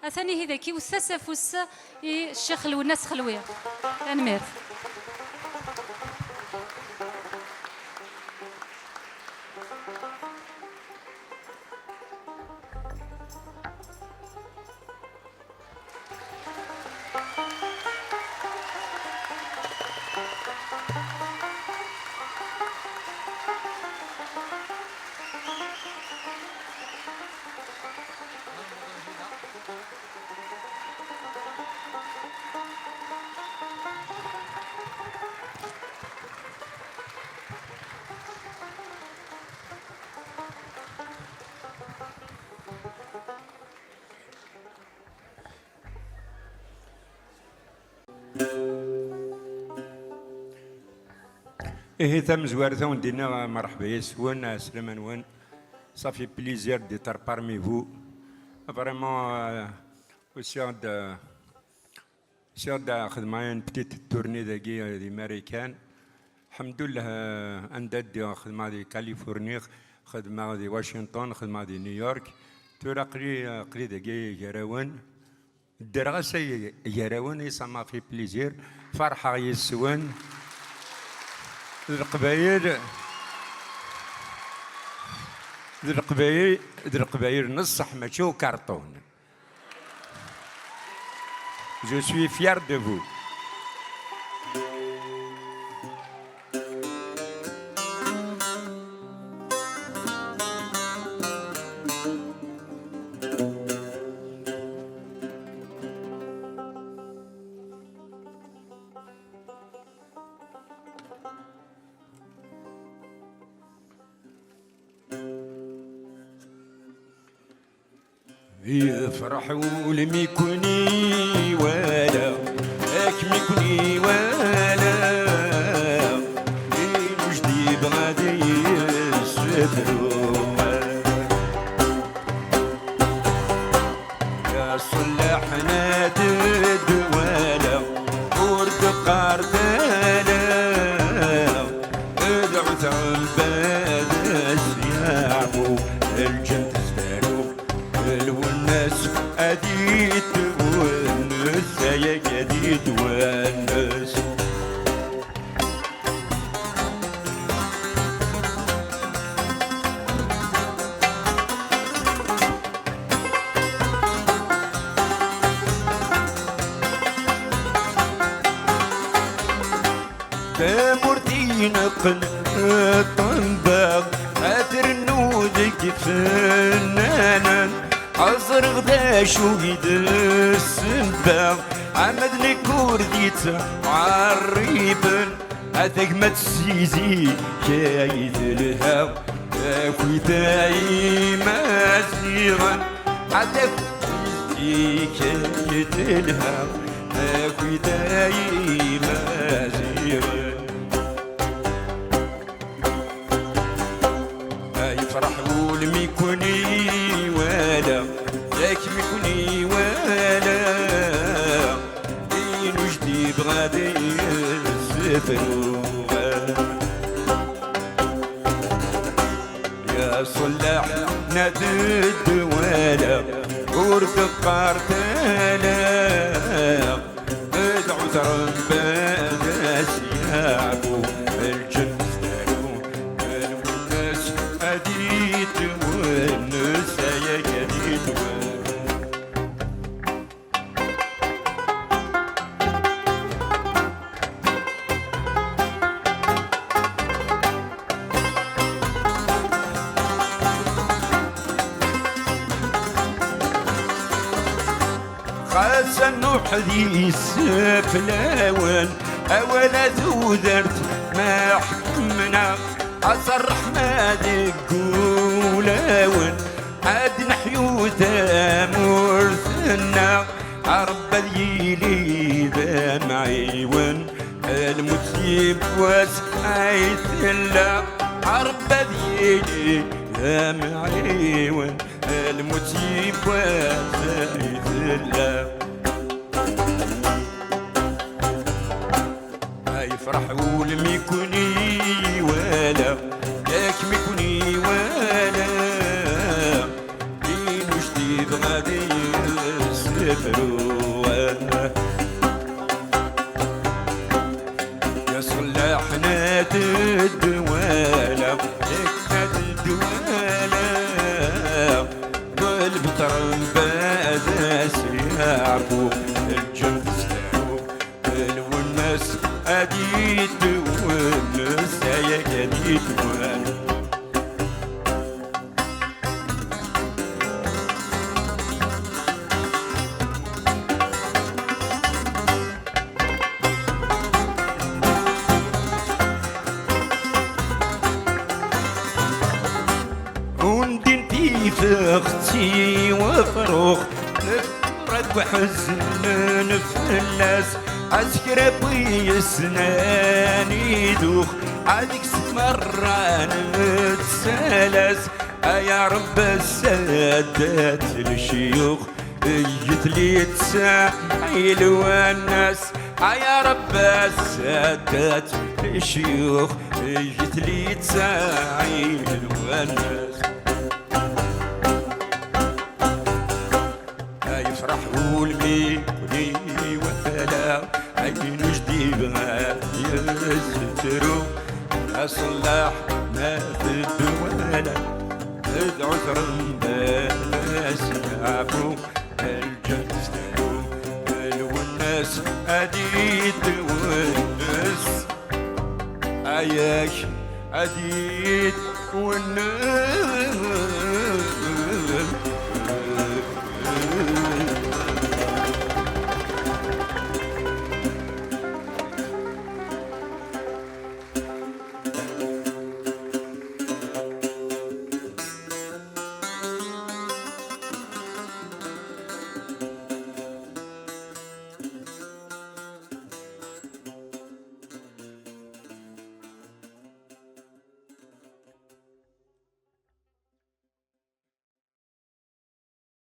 اثاني هذاك وساسفوس الشيخ والناس خلويه انمير. إيه تم زوارته وندينا مرحبا يسون سلمان وان صافي بليزير ديتر بارمي فو فريمون سياد خدمة ان بتيت تورني داكي دي ماريكان الحمد لله انداد دي خدمة دي كاليفورنيا خدمة دي واشنطن خدمة دي نيويورك تورا قلي داكي جراوان الدراسة جراوان يسمى في بليزير فرحة يسون القبايل نصح ماشي كارطون. Je suis fier de vous. يفرحوا لم يكوني ولا هاك ميكوني ولا جديد غادي يسفروا يا صلاح نادد ولا ورد قارتالا ادعو ثعبان السياحو الجنة والناس أديت والناس يا جديد والناس تامرتين قن طنباغ أثر نودك فنانا عصر غدا شوهد السنباغ عمدني كورديت عريبا هذاك ما تسيزي كايد الهاو كويتاي مازيغا هذاك تسيزي كايد الهاو كويتاي مازيغا يفرحوا لم يكوني ولا ذاك ميكوني ولا دين جديد غادي يسافروا يا صلاح نادد ولا ورد قارتالا ادعو تربان سيابو الجنة الناس أديت والناس يا جديد خاصة حديث فلاوان أولا ذودرت ما حكمنا أصرح ما دقولاون عاد نحيوتا مرثنا عرب ديلي ذا معيون المسيب واسعيت الله عرب ديلي ذا معيون المسيب واسعيت الله يفرحوا لم يكوني ولا ياك ميكوني ولا دين جديد غادي تروى يا صلحنا الدوالة لكنا الدوالة قلب ترنباد سيعرفو الجنب سلاحو والناس أديت والناس يا جديد والناس اختي وفروخ نفرق وحزن نفلس عسكر ابوي سناني دوخ عليك مرة نتسلس يا رب السادات الشيوخ يتلي تساعيل والناس يا رب السادات الشيوخ يتلي تساعيل والناس يفرحوا الميكوني وفلا عين جديدة يستروا أصلح ما في الدوالة عذر باس يعفو الجنس والناس أديت والناس عياش أديت والناس